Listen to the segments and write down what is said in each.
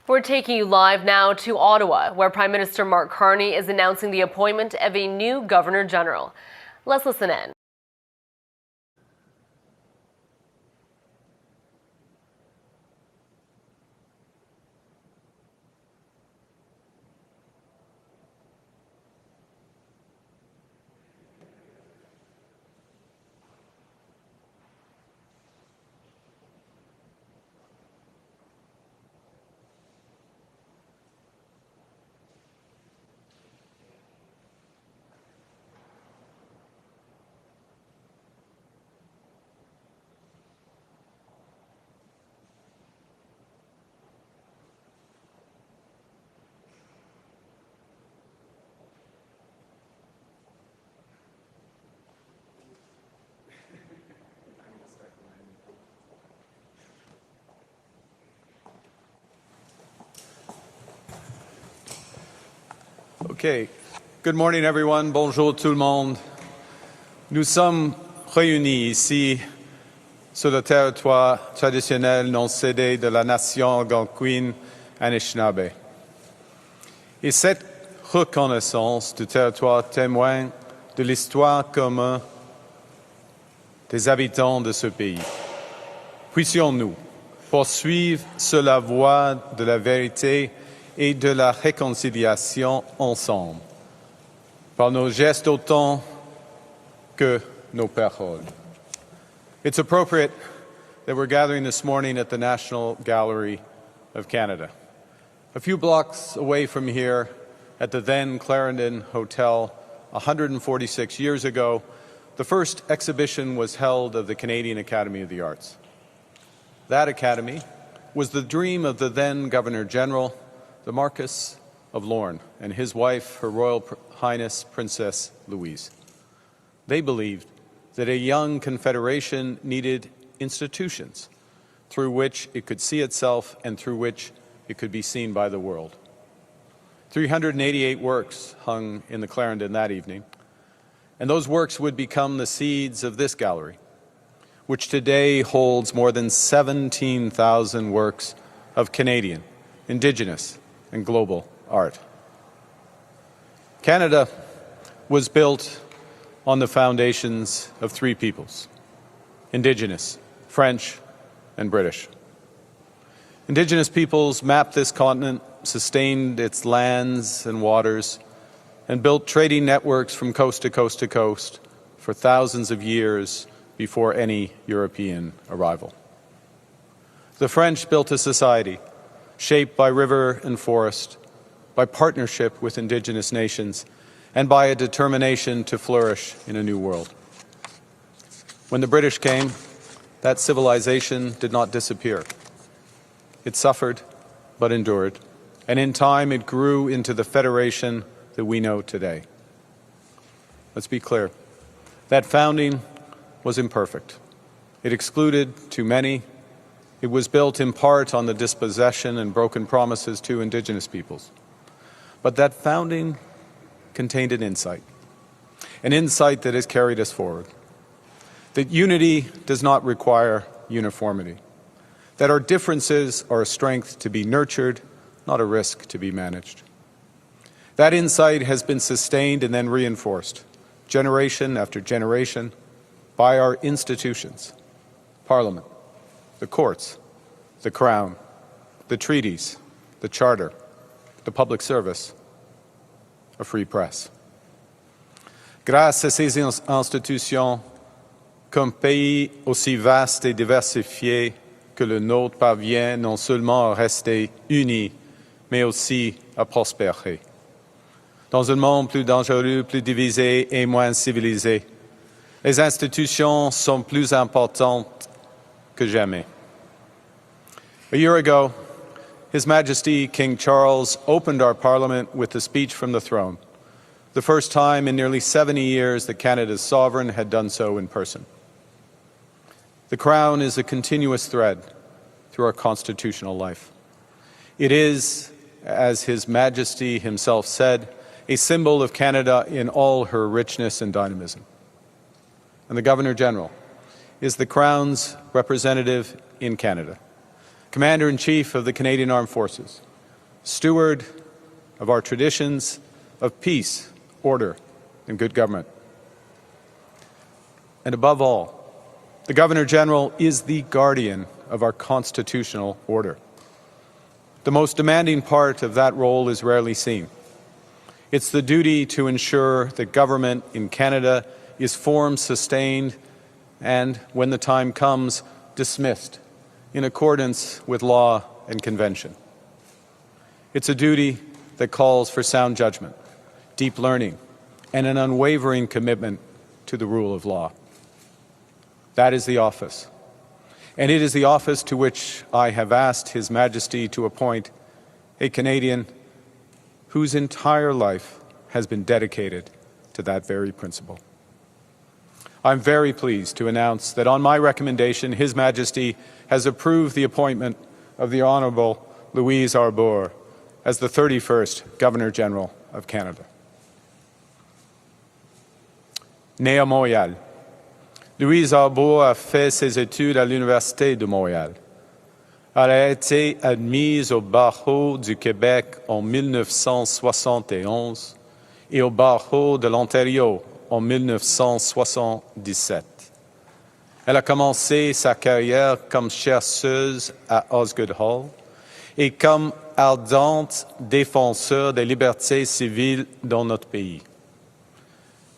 We're taking you live now to Ottawa, where Prime Minister Mark Carney is announcing the appointment of a new Governor General. Let's listen in. Okay. Good morning, everyone. Bonjour tout le monde. Nous sommes réunis ici sur le territoire traditionnel non cédé de la nation algonquine Anishinaabe. Et cette reconnaissance du territoire témoigne de l'histoire commune des habitants de ce pays. Puissions-nous poursuivre sur la voie de la vérité et de la réconciliation ensemble, par nos gestes autant que nos paroles. It's appropriate that we're gathering this morning at the National Gallery of Canada. A few blocks away from here, at the then Clarendon Hotel, 146 years ago, the first exhibition was held of the Canadian Academy of the Arts. That academy was the dream of the then Governor-General, the Marquess of Lorne, and his wife, Her Royal Highness Princess Louise. They believed that a young confederation needed institutions through which it could see itself and through which it could be seen by the world. 388 works hung in the Clarendon that evening, and those works would become the seeds of this gallery, which today holds more than 17,000 works of Canadian, Indigenous, and global art. Canada was built on the foundations of three peoples: Indigenous, French, and British. Indigenous peoples mapped this continent, sustained its lands and waters, and built trading networks from coast to coast to coast for thousands of years before any European arrival. The French built a society shaped by river and forest, by partnership with Indigenous nations, and by a determination to flourish in a new world. When the British came, that civilization did not disappear. It suffered, but endured, and in time it grew into the federation that we know today. Let's be clear. That founding was imperfect. It excluded too many. It was built in part on the dispossession and broken promises to Indigenous peoples. But that founding contained an insight that has carried us forward. That unity does not require uniformity. That our differences are a strength to be nurtured, not a risk to be managed. That insight has been sustained and then reinforced, generation after generation, by our institutions: Parliament, the courts, the Crown, the treaties, the Charter, the public service, a free press. Grâce à ces institutions, qu'un pays aussi vaste et diversifié que le nôtre parvient non seulement à rester uni, mais aussi à prospérer. Dans un monde plus dangereux, plus divisé et moins civilisé, les institutions sont plus importantes que jamais. A year ago, His Majesty King Charles opened our Parliament with a speech from the throne, the first time in nearly 70 years that Canada's sovereign had done so in person. The Crown is a continuous thread through our constitutional life. It is, as His Majesty himself said, a symbol of Canada in all her richness and dynamism. And the Governor-General is the Crown's representative in Canada, Commander-in-Chief of the Canadian Armed Forces, steward of our traditions of peace, order, and good government. And above all, the Governor General is the guardian of our constitutional order. The most demanding part of that role is rarely seen. It's the duty to ensure that government in Canada is formed, sustained, and, when the time comes, dismissed in accordance with law and convention. It's a duty that calls for sound judgment, deep learning, and an unwavering commitment to the rule of law. That is the office. And it is the office to which I have asked His Majesty to appoint a Canadian whose entire life has been dedicated to that very principle. I'm very pleased to announce that on my recommendation, His Majesty has approved the appointment of the Honourable Louise Arbour as the 31st Governor-General of Canada. Née à Montréal, Louise Arbour a fait ses études à l'Université de Montréal. Elle a été admise au barreau du Québec en 1971 et au barreau de l'Ontario en 1977. Elle a commencé sa carrière comme chercheuse à Osgoode Hall et comme ardente défenseur des libertés civiles dans notre pays.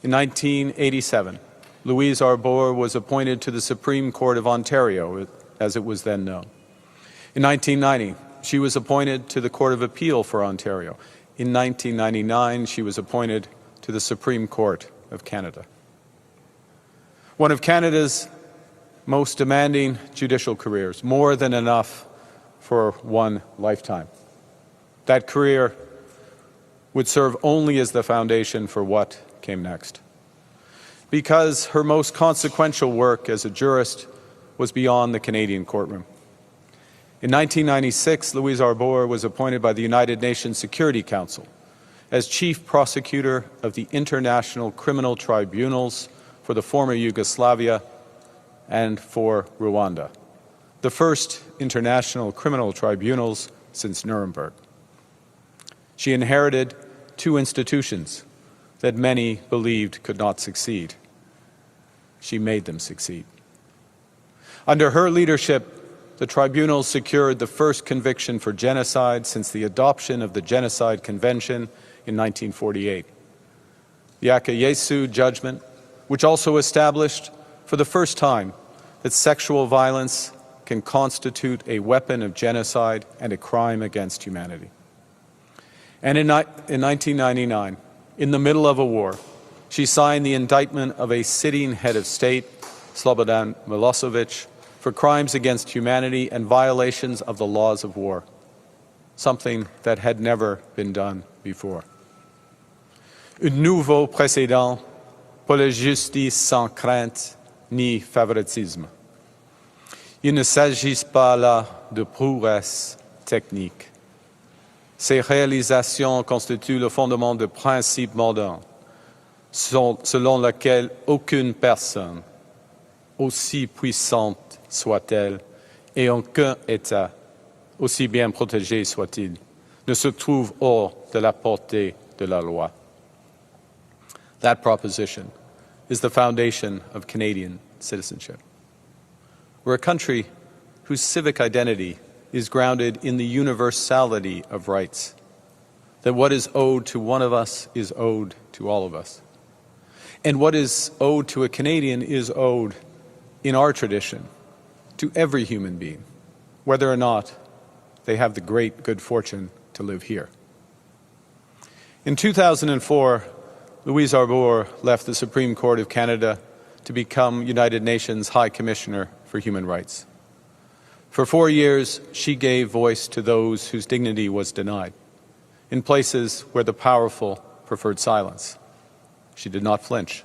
In 1987, Louise Arbour was appointed to the Supreme Court of Ontario, as it was then known. In 1990, she was appointed to the Court of Appeal for Ontario. In 1999, she was appointed to the Supreme Court of Canada. One of Canada's most demanding judicial careers, more than enough for one lifetime. That career would serve only as the foundation for what came next. Because her most consequential work as a jurist was beyond the Canadian courtroom. In 1996, Louise Arbour was appointed by the United Nations Security Council as Chief Prosecutor of the International Criminal Tribunals for the former Yugoslavia and for Rwanda, the first international criminal tribunals since Nuremberg. She inherited two institutions that many believed could not succeed. She made them succeed. Under her leadership, the tribunals secured the first conviction for genocide since the adoption of the Genocide Convention in 1948. The Akayesu judgment, which also established for the first time that sexual violence can constitute a weapon of genocide and a crime against humanity. And in 1999, in the middle of a war, she signed the indictment of a sitting head of state, Slobodan Milosevic, for crimes against humanity and violations of the laws of war, something that had never been done before. Un nouveau précédent pour la justice sans crainte ni favoritisme. Il ne s'agit pas là de prouesses techniques. Ces réalisations constituent le fondement de principes modernes, selon lesquels aucune personne, aussi puissante soit-elle, et aucun État, aussi bien protégé soit-il, ne se trouve hors de la portée de la loi. That proposition is the foundation of Canadian citizenship. We're a country whose civic identity is grounded in the universality of rights, that what is owed to one of us is owed to all of us. And what is owed to a Canadian is owed, in our tradition, to every human being, whether or not they have the great good fortune to live here. In 2004, Louise Arbour left the Supreme Court of Canada to become United Nations High Commissioner for Human Rights. For 4 years, she gave voice to those whose dignity was denied, in places where the powerful preferred silence. She did not flinch,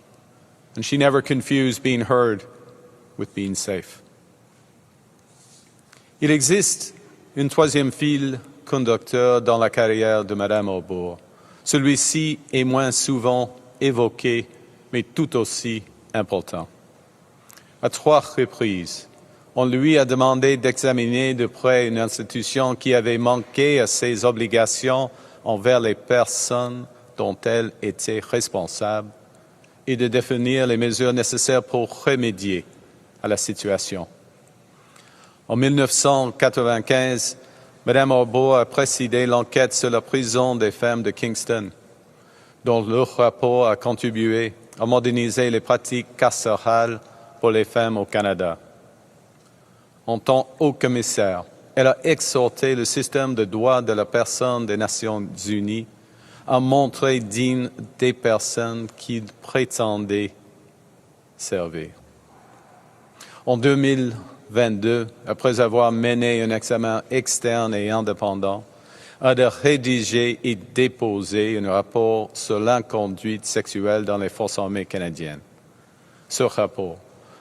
and she never confused being heard with being safe. Il existe un troisième fil conducteur dans la carrière de Madame Arbour. Celui-ci est moins souvent évoqué, mais tout aussi important. À 3 reprises, on lui a demandé d'examiner de près une institution qui avait manqué à ses obligations envers les personnes dont elle était responsable et de définir les mesures nécessaires pour remédier à la situation. En 1995, Mme Arbour a présidé l'enquête sur la prison des femmes de Kingston, dont leur rapport a contribué à moderniser les pratiques carcérales pour les femmes au Canada. En tant que haut commissaire, elle a exhorté le système de droits de la personne des Nations Unies à montrer digne des personnes qu'il prétendait servir. En 2022, après avoir mené un examen externe et indépendant, a de rédiger et déposer un rapport sur l'inconduite sexuelle dans les forces armées canadiennes. Ce rapport,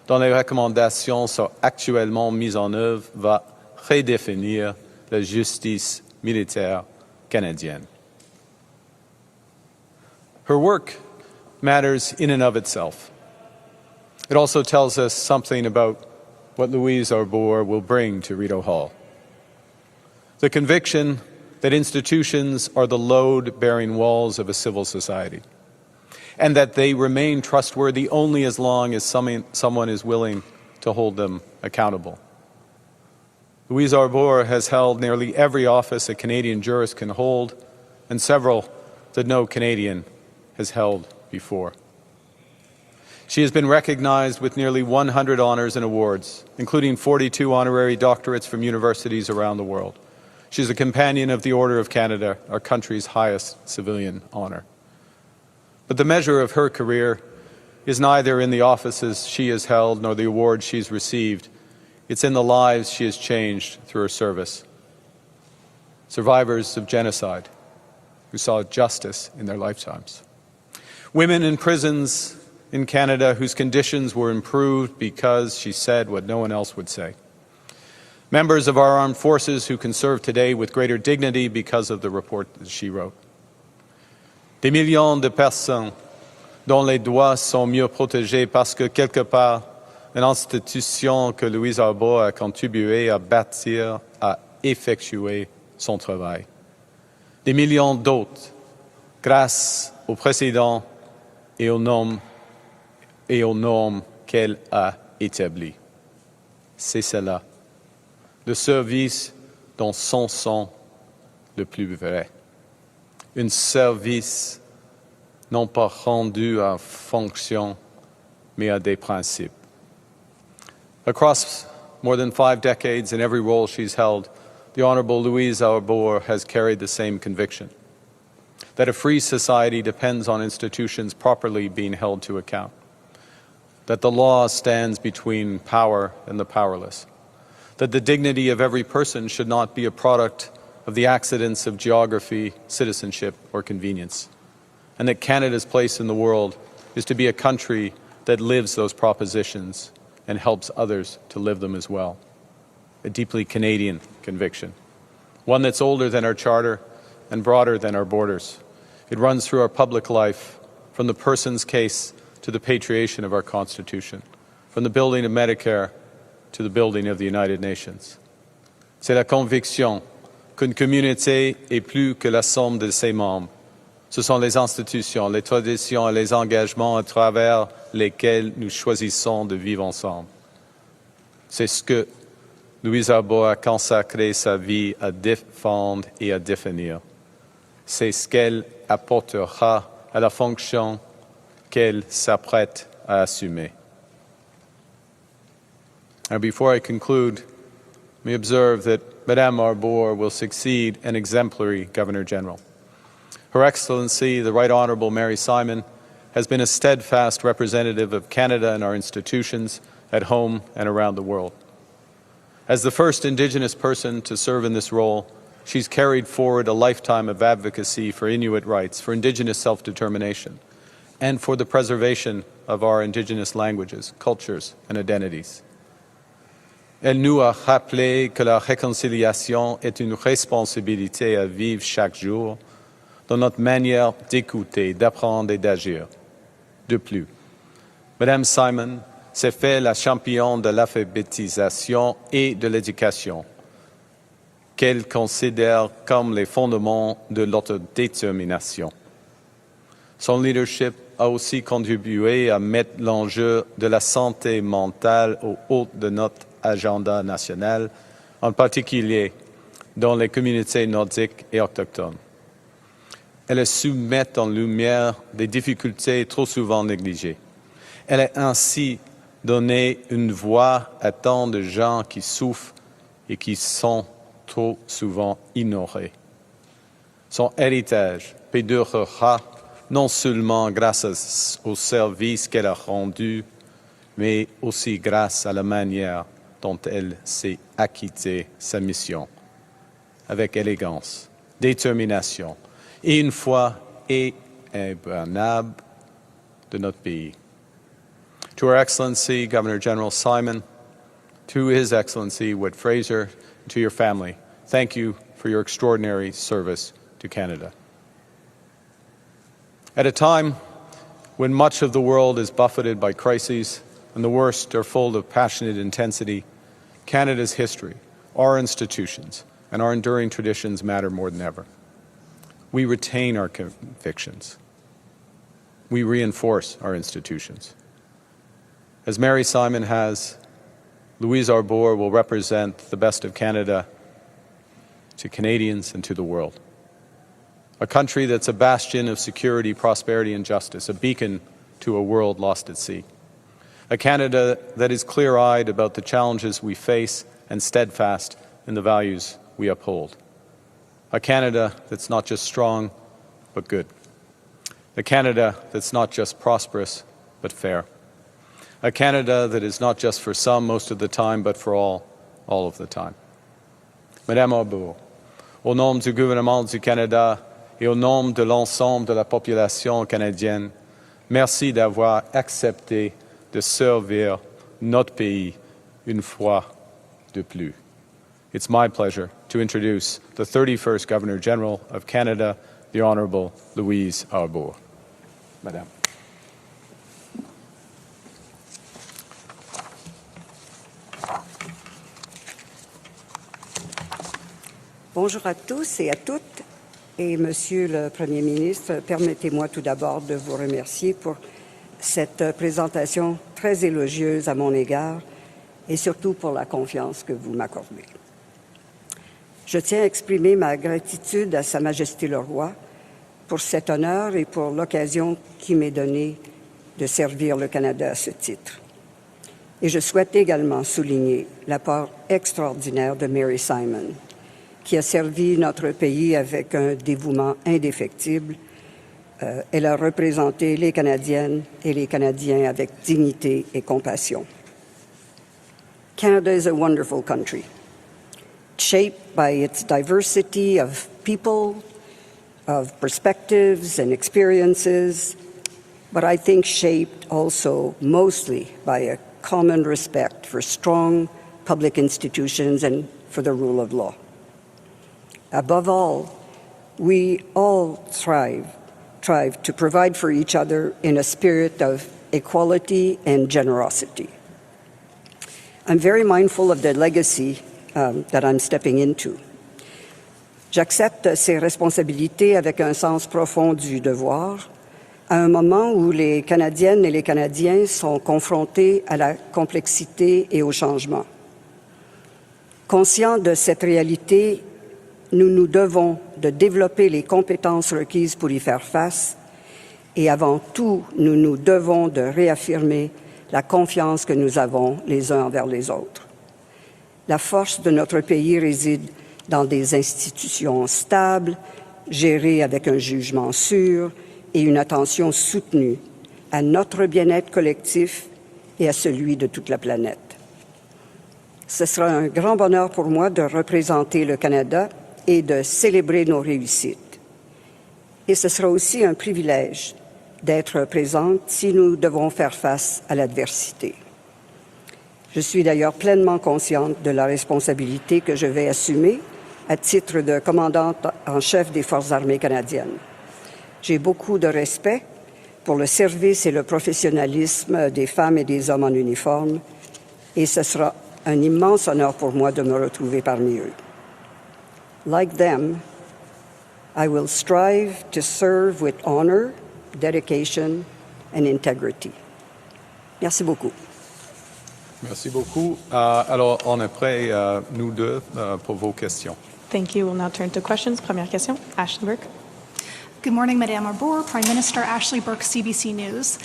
dont les recommandations sont actuellement mises en œuvre, va redéfinir la justice militaire canadienne. Her work matters in and of itself. It also tells us something about what Louise Arbour will bring to Rideau Hall. The conviction that institutions are the load-bearing walls of a civil society, and that they remain trustworthy only as long as someone is willing to hold them accountable. Louise Arbour has held nearly every office a Canadian jurist can hold, and several that no Canadian has held before. She has been recognized with nearly 100 honors and awards, including 42 honorary doctorates from universities around the world. She is a companion of the Order of Canada, our country's highest civilian honor. But the measure of her career is neither in the offices she has held nor the awards she's received. It's in the lives she has changed through her service. Survivors of genocide who saw justice in their lifetimes. Women in prisons in Canada whose conditions were improved because she said what no one else would say. Members of our armed forces who can serve today with greater dignity because of the report that she wrote. Des millions de personnes dont les droits sont mieux protégés parce que quelque part, une institution que Louise Arbour a contribué à bâtir a effectué son travail. Des millions d'autres, grâce au président et aux normes qu'elle a établies. C'est cela, le service dans son sens le plus vrai. Un service non pas rendu à fonction, mais à des principes. Across more than 5 decades, in every role she's held, the Honourable Louise Arbour has carried the same conviction, that a free society depends on institutions properly being held to account, that the law stands between power and the powerless, that the dignity of every person should not be a product of the accidents of geography, citizenship, or convenience, and that Canada's place in the world is to be a country that lives those propositions and helps others to live them as well. A deeply Canadian conviction, one that's older than our charter and broader than our borders. It runs through our public life, from the person's case to the patriation of our Constitution, from the building of Medicare to the building of the United Nations. C'est la conviction qu'une communauté est plus que la somme de ses membres. Ce sont les institutions, les traditions et les engagements à travers lesquels nous choisissons de vivre ensemble. C'est ce que Louise Arbour a consacré sa vie à défendre et à définir. C'est ce qu'elle apportera à la fonction qu'elle s'apprête à assumer. And before I conclude, let me observe that Madame Arbour will succeed an exemplary Governor-General. Her Excellency, the Right Honourable Mary Simon, has been a steadfast representative of Canada and our institutions at home and around the world. As the first Indigenous person to serve in this role, she's carried forward a lifetime of advocacy for Inuit rights, for Indigenous self-determination, and for the preservation of our Indigenous languages, cultures, and identities. Elle nous a rappelé que la réconciliation est une responsabilité à vivre chaque jour dans notre manière d'écouter, d'apprendre et d'agir. De plus, Madame Simon s'est fait la championne de l'alphabétisation et de l'éducation, qu'elle considère comme les fondements de l'autodétermination. Son leadership a aussi contribué à mettre l'enjeu de la santé mentale au haut de notre agenda national, en particulier dans les communautés nordiques et autochtones. Elle a su mettre en lumière des difficultés trop souvent négligées. Elle a ainsi donné une voix à tant de gens qui souffrent et qui sont trop souvent ignorés. Son héritage perdurera non seulement grâce au service qu'elle a rendu, mais aussi grâce à la manière dont elle s'est acquittée sa mission, avec élégance, détermination et une foi inébranlable de notre pays. To Her Excellency Governor General Simon, to His Excellency Whit Fraser, to your family, thank you for your extraordinary service to Canada. At a time when much of the world is buffeted by crises and the worst are full of passionate intensity, Canada's history, our institutions, and our enduring traditions matter more than ever. We retain our convictions. We reinforce our institutions. As Mary Simon has, Louise Arbour will represent the best of Canada to Canadians and to the world. A country that's a bastion of security, prosperity, and justice, a beacon to a world lost at sea. A Canada that is clear-eyed about the challenges we face and steadfast in the values we uphold. A Canada that's not just strong, but good. A Canada that's not just prosperous, but fair. A Canada that is not just for some most of the time, but for all of the time. Madame Arbour, au nom du gouvernement du Canada et au nom de l'ensemble de la population canadienne, merci d'avoir accepté de servir notre pays une fois de plus. It's my pleasure to introduce the 31st Governor General of Canada, the Honourable Louise Arbour. Madame. Bonjour à tous et à toutes. Et Monsieur le Premier ministre, permettez-moi tout d'abord de vous remercier pour cette présentation très élogieuse à mon égard et surtout pour la confiance que vous m'accordez. Je tiens à exprimer ma gratitude à Sa Majesté le Roi pour cet honneur et pour l'occasion qui m'est donnée de servir le Canada à ce titre. Et je souhaite également souligner l'apport extraordinaire de Mary Simon, qui a servi notre pays avec un dévouement indéfectible. Elle a représenté les Canadiennes et les Canadiens avec dignité et compassion. Canada is a wonderful country, shaped by its diversity of people, of perspectives and experiences, but I think shaped also mostly by a common respect for strong public institutions and for the rule of law. Above all, we all strive to provide for each other in a spirit of equality and generosity. I'm very mindful of the legacy that I'm stepping into. J'accepte ces responsabilités avec un sens profond du devoir, à un moment où les Canadiennes et les Canadiens sont confrontés à la complexité et au changement. Conscients de cette réalité, nous nous devons de développer les compétences requises pour y faire face et avant tout, nous nous devons de réaffirmer la confiance que nous avons les uns envers les autres. La force de notre pays réside dans des institutions stables, gérées avec un jugement sûr et une attention soutenue à notre bien-être collectif et à celui de toute la planète. Ce sera un grand bonheur pour moi de représenter le Canada et de célébrer nos réussites. Et ce sera aussi un privilège d'être présente si nous devons faire face à l'adversité. Je suis d'ailleurs pleinement consciente de la responsabilité que je vais assumer à titre de commandante en chef des Forces armées canadiennes. J'ai beaucoup de respect pour le service et le professionnalisme des femmes et des hommes en uniforme, et ce sera un immense honneur pour moi de me retrouver parmi eux. Like them, I will strive to serve with honor, dedication, and integrity. Merci beaucoup. Merci beaucoup. Alors, on est prêts, nous deux, pour vos questions. Thank you. We'll now turn to questions. Première question, Ashley Burke. Good morning, Madame Arbour. Prime Minister Ashley Burke, CBC News.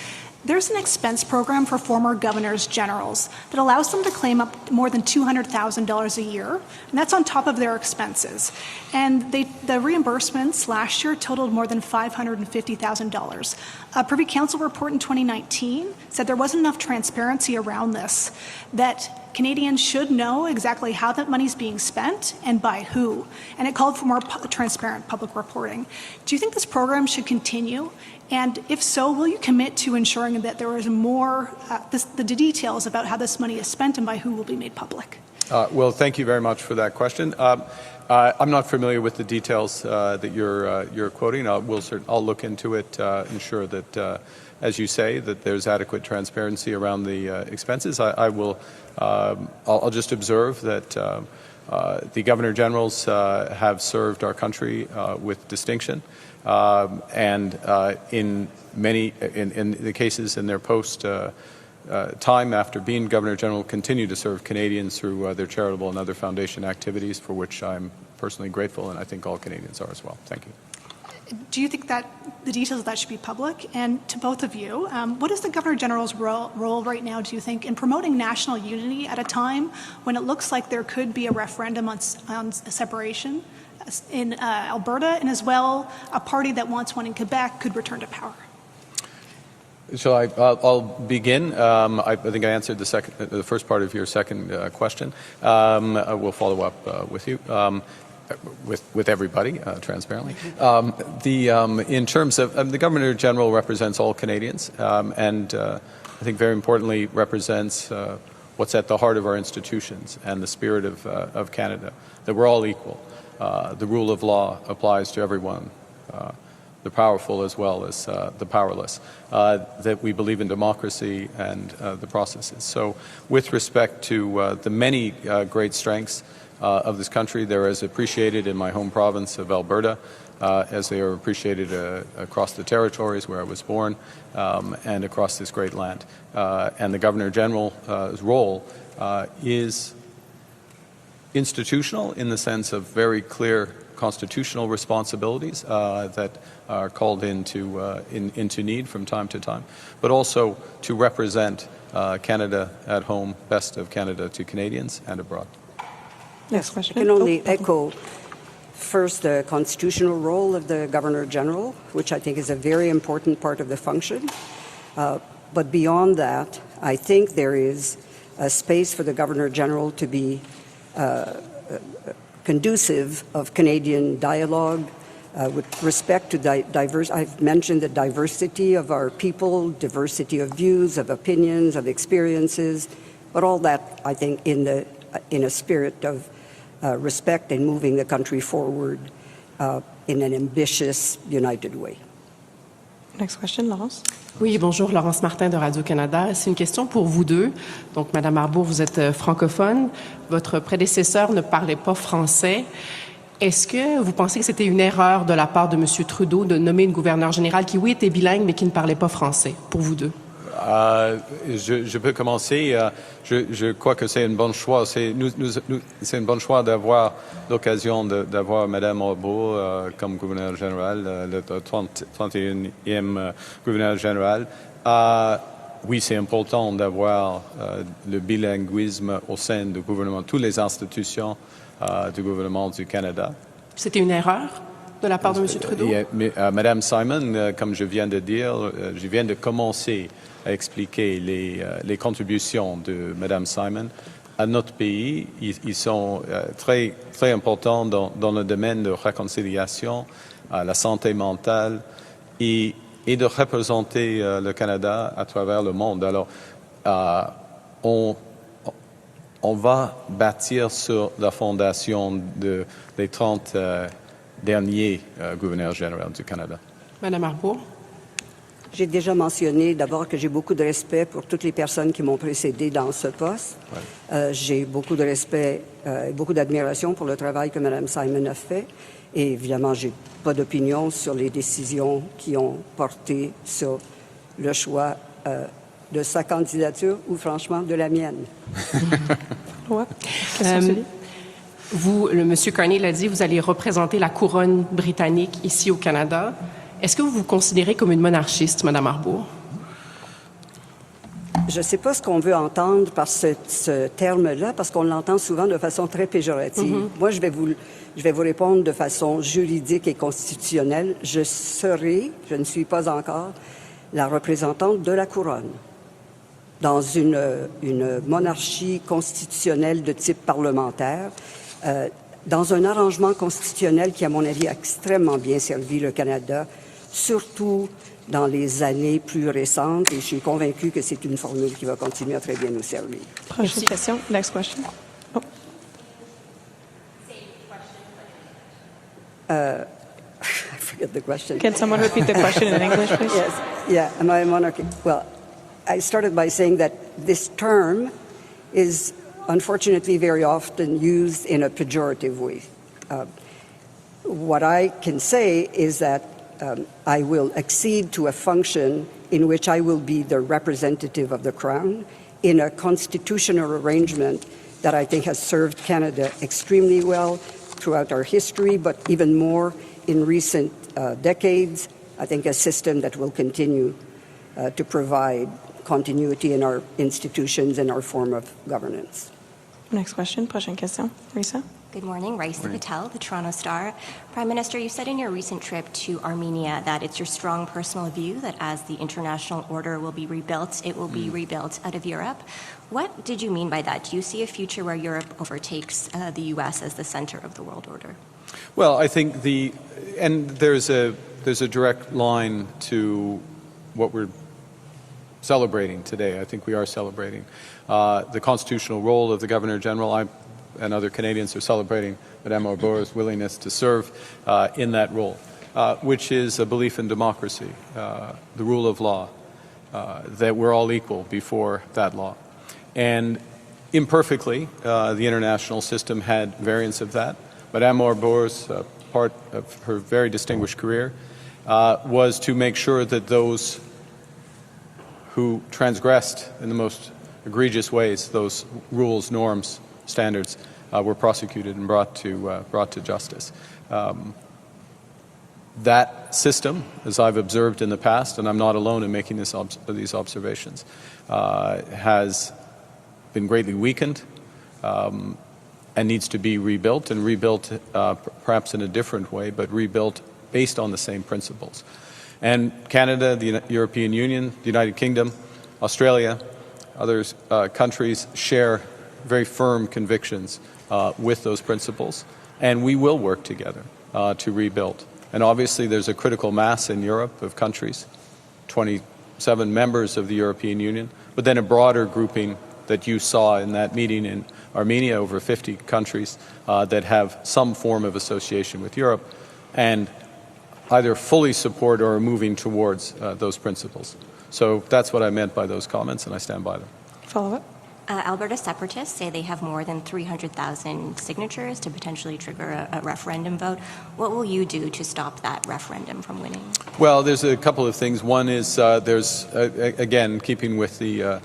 There's an expense program for former governors generals that allows them to claim up more than $200,000 a year, and that's on top of their expenses. And the reimbursements last year totaled more than $550,000. A Privy Council report in 2019 said there wasn't enough transparency around this, that Canadians should know exactly how that money is being spent and by who, and it called for more transparent public reporting. Do you think this program should continue? And if so, will you commit to ensuring that there is more, the details about how this money is spent and by who will be made public? Well, thank you very much for that question. I'm not familiar with the details that you're quoting. I'll look into it, ensure that, as you say, that there's adequate transparency around the expenses. I'll just observe that the Governor Generals have served our country with distinction, and in the cases in their post time after being Governor General, continue to serve Canadians through their charitable and other foundation activities, for which I'm personally grateful, and I think all Canadians are as well. Thank you. Do you think that the details of that should be public? And to both of you, what is the Governor General's role right now, do you think, in promoting national unity at a time when it looks like there could be a referendum on separation in Alberta, and as well a party that wants one in Quebec could return to power? So I'll begin. I think I answered the first part of your second question. I will follow up with you. With everybody, transparently. In terms of the Governor General represents all Canadians, and I think very importantly represents what's at the heart of our institutions and the spirit of Canada, that we're all equal. The rule of law applies to everyone, the powerful as well as the powerless, that we believe in democracy and the processes. So with respect to the many great strengths of this country, they're as appreciated in my home province of Alberta as they are appreciated across the territories where I was born and across this great land. And the Governor General's role is institutional in the sense of very clear constitutional responsibilities that are called into need from time to time, but also to represent Canada at home, best of Canada to Canadians and abroad. Next question. I can only echo first the constitutional role of the Governor General, which I think is a very important part of the function. But beyond that, I think there is a space for the Governor General to be conducive of Canadian dialogue with respect to diverse. I've mentioned the diversity of our people, diversity of views, of opinions, of experiences, but all that, I think, in a spirit of respect and moving the country forward in an ambitious, united way. Next question, Laurence. Oui, bonjour, Laurence Martin de Radio-Canada. C'est une question pour vous deux. Donc, Madame Arbour, vous êtes francophone. Votre prédécesseur ne parlait pas français. Est-ce que vous pensez que c'était une erreur de la part de M. Trudeau de nommer une gouverneure générale qui, oui, était bilingue, mais qui ne parlait pas français, pour vous deux? Je peux commencer. Je crois que c'est un bon choix. C'est un bon choix d'avoir l'occasion d'avoir Mme Arbour comme gouverneur général, le 31e gouverneur général. Oui, c'est important d'avoir le bilinguisme au sein du gouvernement, toutes les institutions du gouvernement du Canada. C'était une erreur de la part de M. Trudeau? Mme Simon, comme je viens de dire, je viens de commencer à expliquer les contributions de Mme Simon à notre pays. Ils sont très, très importants dans le domaine de réconciliation, la santé mentale et de représenter le Canada à travers le monde. Alors, on va bâtir sur la fondation des 30 derniers gouverneurs généraux du Canada. Madame Arbour? J'ai déjà mentionné d'abord que j'ai beaucoup de respect pour toutes les personnes qui m'ont précédé dans ce poste. J'ai beaucoup de respect et beaucoup d'admiration pour le travail que Mme Simon a fait. Et évidemment, je n'ai pas d'opinion sur les décisions qui ont porté sur le choix de sa candidature ou franchement de la mienne. Ouais. Question suivie. Vous, le Monsieur Carney l'a dit, vous allez représenter la couronne britannique ici au Canada. Est-ce que vous vous considérez comme une monarchiste, Mme Arbour? Je ne sais pas ce qu'on veut entendre par ce terme-là, parce qu'on l'entend souvent de façon très péjorative. Moi, je vais vous répondre de façon juridique et constitutionnelle. Je ne suis pas encore, la représentante de la couronne. Dans une monarchie constitutionnelle de type parlementaire, dans un arrangement constitutionnel qui, à mon avis, a extrêmement bien servi le Canada, surtout dans les années plus récentes, et je suis convaincue que c'est une formule qui va continuer à très bien nous servir. Prochaine question. Next question. Oh. I forget the question. Can someone repeat the question in English, please? Yes. Yeah. Am I a monarchy? Well, I started by saying that this term is unfortunately very often used in a pejorative way. What I can say is that I will accede to a function in which I will be the representative of the Crown in a constitutional arrangement that I think has served Canada extremely well throughout our history, but even more in recent decades. I think a system that will continue to provide continuity in our institutions and our form of governance. Next question. Prochaine question. Risa. Good morning, Raisa Patel, the Toronto Star. Prime Minister, you said in your recent trip to Armenia that it's your strong personal view that as the international order will be rebuilt, it will be rebuilt out of Europe. What did you mean by that? Do you see a future where Europe overtakes the U.S. as the center of the world order? Well, I think there's a direct line to what we're celebrating today. I think we are celebrating the constitutional role of the Governor-General. And other Canadians are celebrating Mme. Arbour's willingness to serve in that role, which is a belief in democracy, the rule of law, that we're all equal before that law. And imperfectly, the international system had variants of that. Mme. Arbour's part of her very distinguished career was to make sure that those who transgressed in the most egregious ways those rules, norms, standards were prosecuted and brought to justice. That system, as I've observed in the past, and I'm not alone in making these observations, has been greatly weakened and needs to be rebuilt, and rebuilt perhaps in a different way, but rebuilt based on the same principles. And Canada, the European Union, the United Kingdom, Australia, other countries share very firm convictions with those principles, and we will work together to rebuild. And obviously there's a critical mass in Europe of countries, 27 members of the European Union, but then a broader grouping that you saw in that meeting in Armenia, over 50 countries that have some form of association with Europe and either fully support or are moving towards those principles. So that's what I meant by those comments, and I stand by them. Follow-up. Alberta separatists say they have more than 300,000 signatures to potentially trigger a referendum vote. What will you do to stop that referendum from winning? Well, there's a couple of things. One is there's, again, keeping with the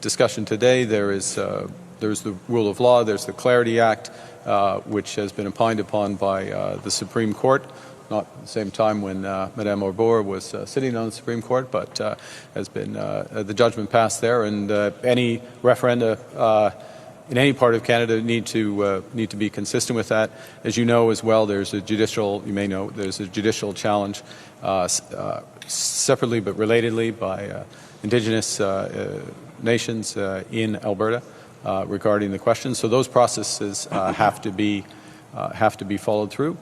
discussion today, there's the rule of law, there's the Clarity Act, which has been opined upon by the Supreme Court. Not at the same time when Mme. Arbour was sitting on the Supreme Court, but has been the judgment passed there, and any referenda in any part of Canada need to be consistent with that. As you know as well, there's a judicial challenge separately but relatedly by Indigenous nations in Alberta regarding the question. So those processes have to be followed through.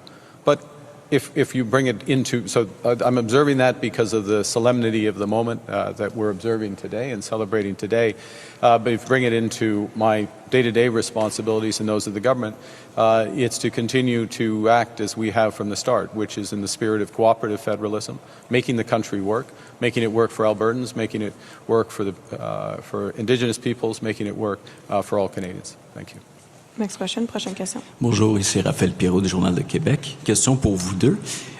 But if you bring it into, so I'm observing that because of the solemnity of the moment that we're observing today and celebrating today. But if you bring it into my day-to-day responsibilities and those of the government, it's to continue to act as we have from the start, which is in the spirit of cooperative federalism, making the country work, making it work for Albertans, making it work for Indigenous peoples, making it work for all Canadians. Thank you. Next question, prochaine question. Bonjour, ici Raphaël Pirot du Journal de Québec. Question pour vous deux.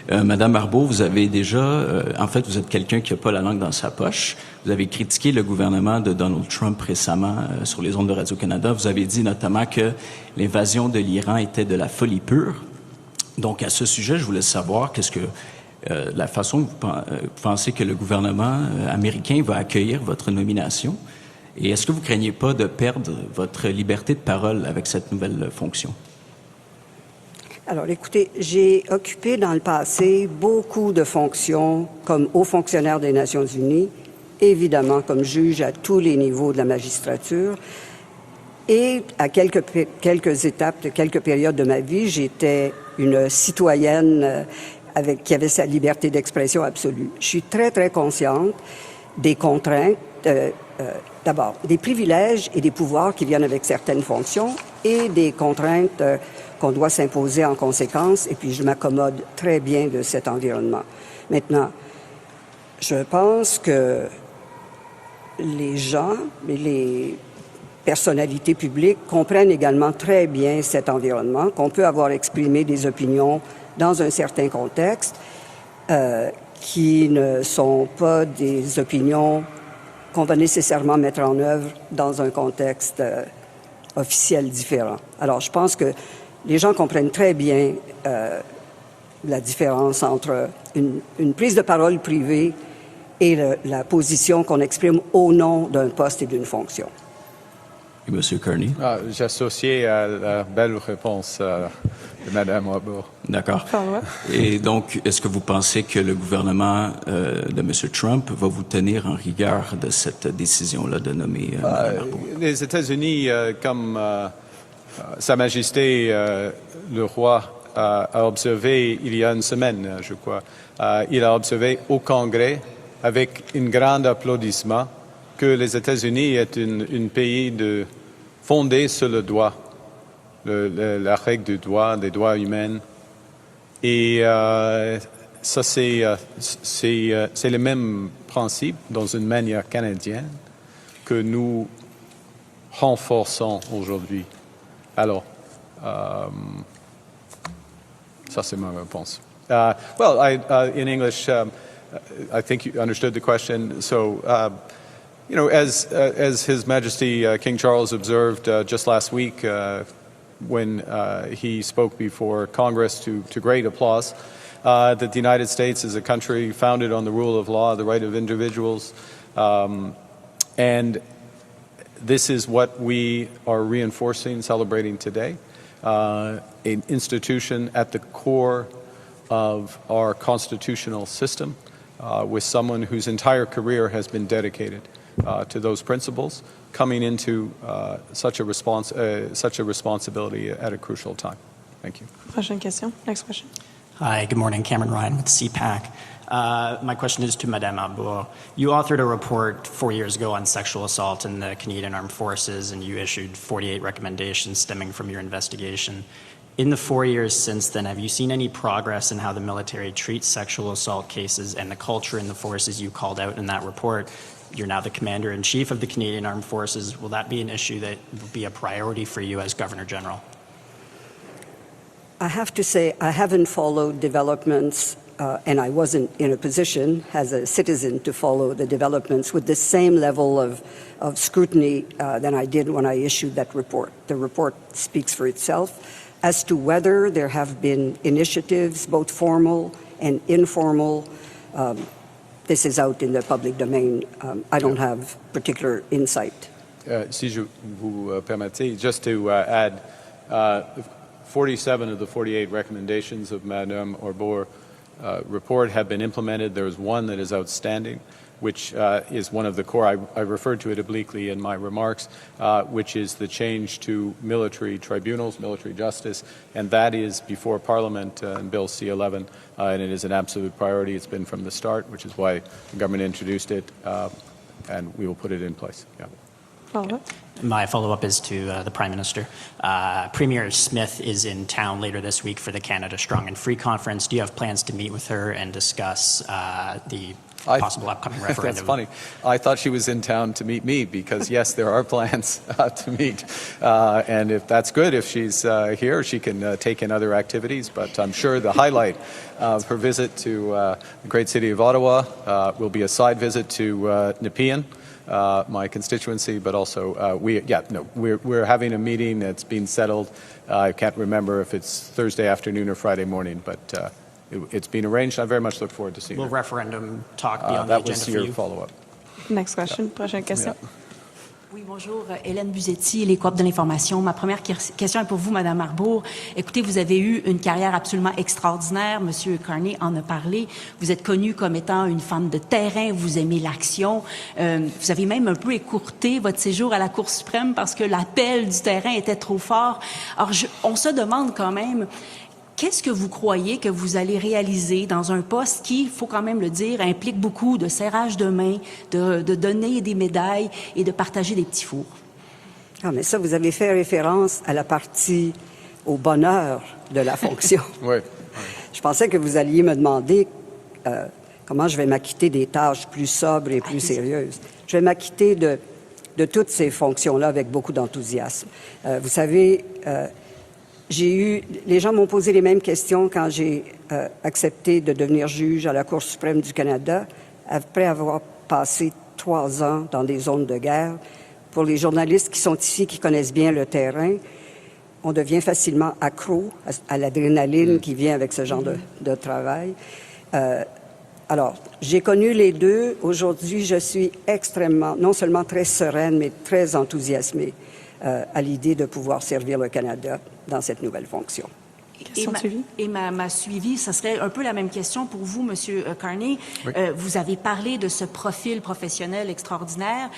Madame Arbour, vous avez déjà, en fait, vous êtes quelqu'un qui n'a pas la langue dans sa poche. Vous avez critiqué le gouvernement de Donald Trump récemment sur les ondes de Radio-Canada. Vous avez dit notamment que l'invasion de l'Iran était de la folie pure. Donc, à ce sujet, je voulais savoir qu'est-ce que la façon que vous pensez que le gouvernement américain va accueillir votre nomination. Et est-ce que vous ne craignez pas de perdre votre liberté de parole avec cette nouvelle fonction? Alors, écoutez, j'ai occupé dans le passé beaucoup de fonctions comme haut fonctionnaire des Nations Unies, évidemment comme juge à tous les niveaux de la magistrature. Et à quelques étapes, quelques périodes de ma vie, j'étais une citoyenne qui avait sa liberté d'expression absolue. Je suis très, très consciente des contraintes, d'abord, des privilèges et des pouvoirs qui viennent avec certaines fonctions et des contraintes qu'on doit s'imposer en conséquence, et puis je m'accommode très bien de cet environnement. Maintenant, je pense que les gens, les personnalités publiques comprennent également très bien cet environnement, qu'on peut avoir exprimé des opinions dans un certain contexte qui ne sont pas des opinions qu'on va nécessairement mettre en œuvre dans un contexte officiel différent. Alors, je pense que les gens comprennent très bien la différence entre une prise de parole privée et la position qu'on exprime au nom d'un poste et d'une fonction. Et M. Carney? J'associais à la belle réponse de Mme Arbour. D'accord. Et donc, est-ce que vous pensez que le gouvernement de M. Trump va vous tenir en rigueur de cette décision-là de nommer Mme Arbour? Les États-Unis, comme Sa Majesté le roi a observé il y a une semaine, je crois, il a observé au Congrès avec un grand applaudissement que les États-Unis est un pays fondé sur le droit, la règle du droit, des droits humains. Et ça, c'est le même principe dans une manière canadienne que nous renforçons aujourd'hui. Alors, ça, c'est ma réponse. In English, I think you understood the question. So, you know, as His Majesty King Charles observed just last week when he spoke before Congress to great applause, that the United States is a country founded on the rule of law, the right of individuals, and this is what we are reinforcing, celebrating today, an institution at the core of our constitutional system, with someone whose entire career has been dedicated to those principles, coming into such a responsibility at a crucial time. Thank you. Prochaine question. Next question. Hi, good morning. Cameron Ryan with CPAC. My question is to Madame Arbour. You authored a report 4 years ago on sexual assault in the Canadian Armed Forces, and you issued 48 recommendations stemming from your investigation. In the 4 years since then, have you seen any progress in how the military treats sexual assault cases and the culture in the forces you called out in that report? You're now the Commander-in-Chief of the Canadian Armed Forces. Will that be an issue that will be a priority for you as Governor General? I have to say I haven't followed developments, and I wasn't in a position as a citizen to follow the developments with the same level of scrutiny than I did when I issued that report. The report speaks for itself. As to whether there have been initiatives, both formal and informal, this is out in the public domain. I don't have particular insight. Si je vous permettez, just to add, 47 of the 48 recommendations of Madame Arbour report have been implemented. There is one that is outstanding. which is one of the core, I referred to it obliquely in my remarks, which is the change to military tribunals, military justice, and that is before Parliament in Bill C-11, and it is an absolute priority. It's been from the start, which is why the government introduced it, and we will put it in place. Yeah. Follow-up. My follow-up is to the Prime Minister. Premier Smith is in town later this week for the Canada Strong and Free Conference. Do you have plans to meet with her and discuss the possible upcoming referendum? That's funny. I thought she was in town to meet me because, yes, there are plans to meet. And if that's good, if she's here, she can take in other activities. But I'm sure the highlight of her visit to the great city of Ottawa will be a side visit to Nepean, my constituency, but also we're having a meeting that's been settled. I can't remember if it's Thursday afternoon or Friday morning, but it's been arranged. I very much look forward to seeing Will her. referendum talk be on the That agenda was for your you? follow-up. Next question. Prochaine question. Yeah. Oui, bonjour. Hélène Buzetti, les Coop de l'information. Ma première question est pour vous, Madame Arbour. Écoutez, vous avez eu une carrière absolument extraordinaire. Monsieur Carney en a parlé. Vous êtes connue comme étant une femme de terrain. Vous aimez l'action. Vous avez même un peu écourté votre séjour à la Cour suprême parce que l'appel du terrain était trop fort. Alors, on se demande quand même, qu'est-ce que vous croyez que vous allez réaliser dans un poste qui, il faut quand même le dire, implique beaucoup de serrage de main, de donner des médailles et de partager des petits fours? Ah, mais ça, vous avez fait référence à la partie au bonheur de la fonction. Oui. Je pensais que vous alliez me demander comment je vais m'acquitter des tâches plus sobres et plus sérieuses. Je vais m'acquitter de toutes ces fonctions-là avec beaucoup d'enthousiasme. Vous savez, les gens m'ont posé les mêmes questions quand j'ai accepté de devenir juge à la Cour suprême du Canada, après avoir passé 3 ans dans des zones de guerre. Pour les journalistes qui sont ici, qui connaissent bien le terrain, on devient facilement accro à l'adrénaline qui vient avec ce genre de travail. Alors, j'ai connu les deux. Aujourd'hui, je suis extrêmement, non seulement très sereine, mais très enthousiasmée à l'idée de pouvoir servir le Canada dans cette nouvelle fonction. Ma suivie, ça serait un peu la même question pour vous, Monsieur Carney. Oui. Vous avez parlé de ce profil professionnel extraordinaire.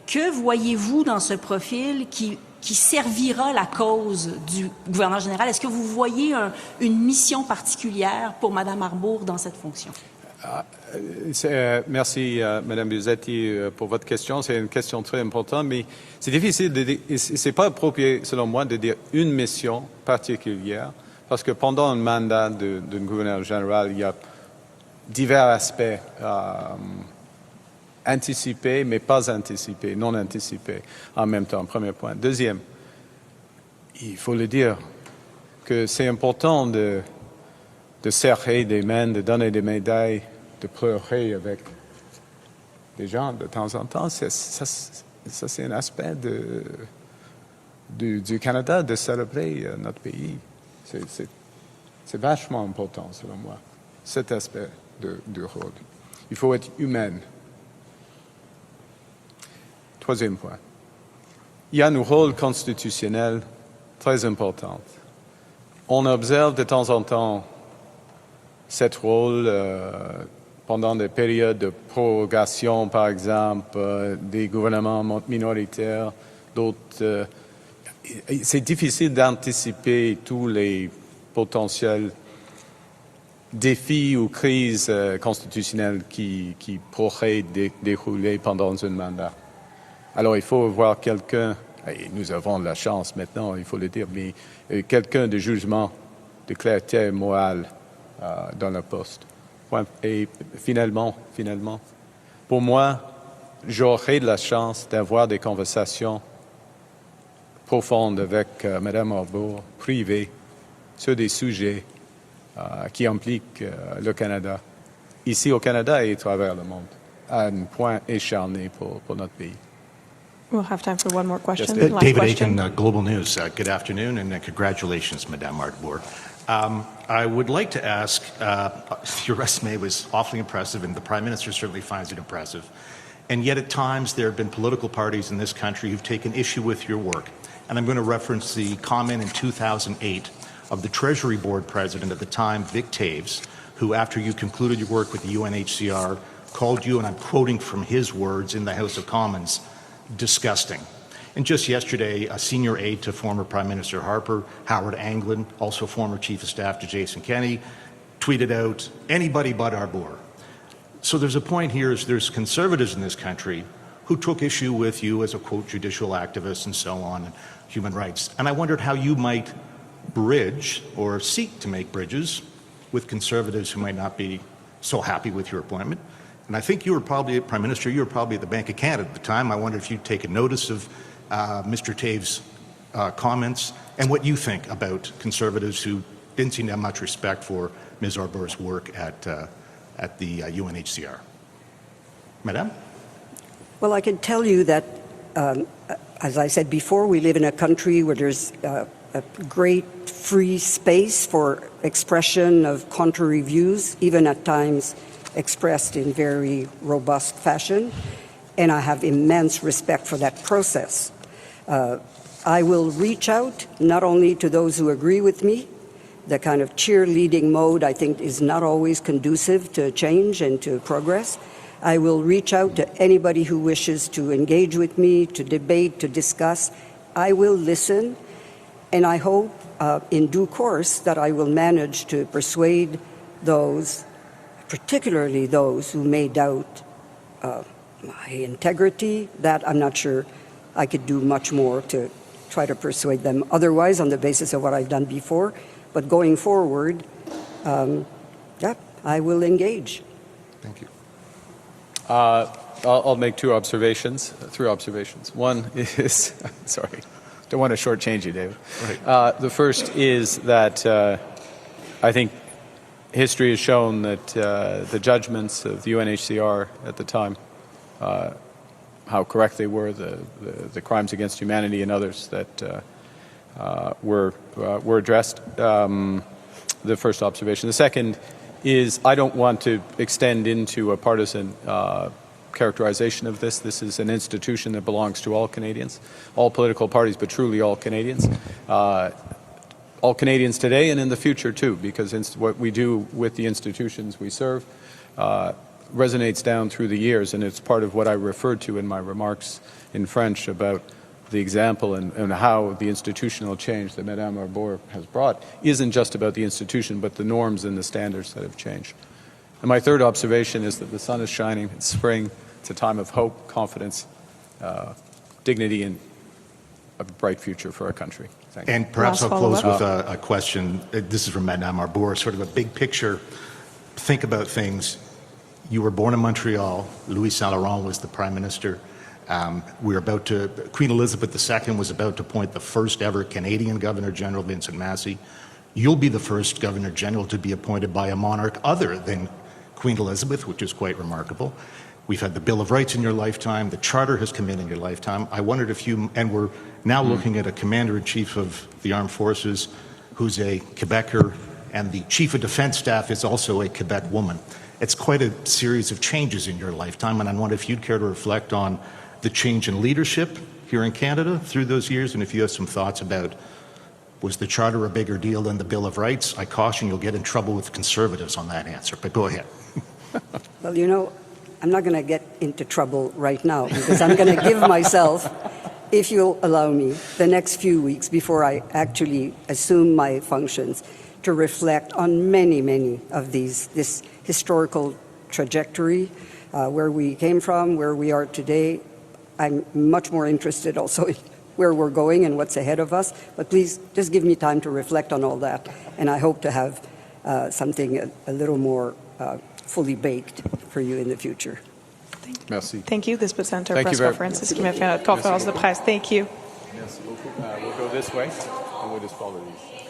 Que voyez-vous dans ce profil qui servira la cause du gouverneur général? Est-ce que vous voyez une mission particulière pour Mme Arbour dans cette fonction? Merci, Mme Buzetti, pour votre question. C'est une question très importante, mais c'est difficile de dire, c'est pas approprié, selon moi, de dire une mission particulière, parce que pendant un mandat d'un gouverneur général, il y a divers aspects anticipés, mais pas anticipés, non anticipés, en même temps, premier point. Deuxième, il faut le dire, que c'est important de serrer des mains, de donner des médailles, de pleurer avec des gens de temps en temps. Ça c'est un aspect du Canada, de célébrer notre pays. C'est vachement important, selon moi, cet aspect du rôle. Il faut être humain. Troisième point. Il y a un rôle constitutionnel très important. On observe de temps en temps ce rôle pendant des périodes de prorogation, par exemple, des gouvernements minoritaires, d'autres. C'est difficile d'anticiper tous les potentiels défis ou crises constitutionnelles qui pourraient dérouler pendant un mandat. Alors, il faut avoir quelqu'un, et nous avons la chance maintenant, il faut le dire, mais quelqu'un de jugement, de clarté morale dans le poste. Et finalement, pour moi, j'aurai la chance d'avoir des conversations profondes avec Mme Arbour, privées, sur des sujets qui impliquent le Canada, ici au Canada et à travers le monde, à un point écharné pour notre pays. We'll have time for one more question. Yes, Last David question. Aiken, Global News. Good afternoon and congratulations, Madame Arbour. I would like to ask, your resume was awfully impressive and the Prime Minister certainly finds it impressive. And yet at times there have been political parties in this country who've taken issue with your work. And I'm going to reference the comment in 2008 of the Treasury Board President at the time, Vic Taves, who after you concluded your work with the UNHCR called you, and I'm quoting from his words in the House of Commons, disgusting. And just yesterday, a senior aide to former Prime Minister Harper, Howard Anglin, also former Chief of Staff to Jason Kenney, tweeted out, anybody but Arbour. So there's a point here is there's conservatives in this country who took issue with you as a, quote, judicial activist and so on, and human rights. And I wondered how you might bridge or seek to make bridges with conservatives who might not be so happy with your appointment. And I think you were probably, Prime Minister, you were probably at the Bank of Canada at the time. I wonder if you'd taken notice of Mr. Tave's comments and what you think about conservatives who didn't seem to have much respect for Ms. Arbour's work at the UNHCR. Madame? Well, I can tell you that, as I said before, we live in a country where there's a great free space for expression of contrary views, even at times expressed in very robust fashion, and I have immense respect for that process. I will reach out not only to those who agree with me. The kind of cheerleading mode, I think, is not always conducive to change and to progress. I will reach out to anybody who wishes to engage with me, to debate, to discuss. I will listen, and I hope in due course that I will manage to persuade those, particularly those who may doubt my integrity, that I'm not sure I could do much more to try to persuade them otherwise on the basis of what I've done before. But going forward, I will engage. Thank you. I'll make three observations. One is, sorry, don't want to shortchange you, David. Right. The first is that I think history has shown that the judgments of the UNHCR at the time, how correct they were, the crimes against humanity and others that were addressed. The first observation. The second is I don't want to extend into a partisan characterization of this. This is an institution that belongs to all Canadians, all political parties, but truly all Canadians. All Canadians today and in the future too, because what we do with the institutions we serve resonates down through the years, and it's part of what I referred to in my remarks in French about the example and how the institutional change that Madame Arbour has brought isn't just about the institution, but the norms and the standards that have changed. And my third observation is that the sun is shining. It's spring. It's a time of hope, confidence, dignity, and a bright future for our country. Thank you. And perhaps I'll close with a question. This is from Madame Arbour, sort of a big picture. Think about things. You were born in Montreal. Louis Saint-Laurent was the Prime Minister. Queen Elizabeth II was about to appoint the first ever Canadian Governor General, Vincent Massey. You'll be the first Governor General to be appointed by a monarch other than Queen Elizabeth, which is quite remarkable. We've had the Bill of Rights in your lifetime. The Charter has come in your lifetime. I wondered if you, and we're now looking at a Commander-in-Chief of the Armed Forces who's a Quebecer, and the Chief of Defense Staff is also a Quebec woman. It's quite a series of changes in your lifetime, and I wonder if you'd care to reflect on the change in leadership here in Canada through those years, and if you have some thoughts about, was the Charter a bigger deal than the Bill of Rights? I caution you'll get in trouble with conservatives on that answer, but go ahead. Well, you know, I'm not going to get into trouble right now because I'm going to give myself, if you'll allow me, the next few weeks before I actually assume my functions to reflect on many of this historical trajectory, where we came from, where we are today. I'm much more interested also in where we're going and what's ahead of us. But please just give me time to reflect on all that. And I hope to have something a little more fully baked for you in the future. Merci. Thank you. This puts end to our Thank press you very- conference. C'est ce qui m'a fait notre conférence de presse. Thank you. Merci beaucoup. We'll go this way, and we'll just follow these.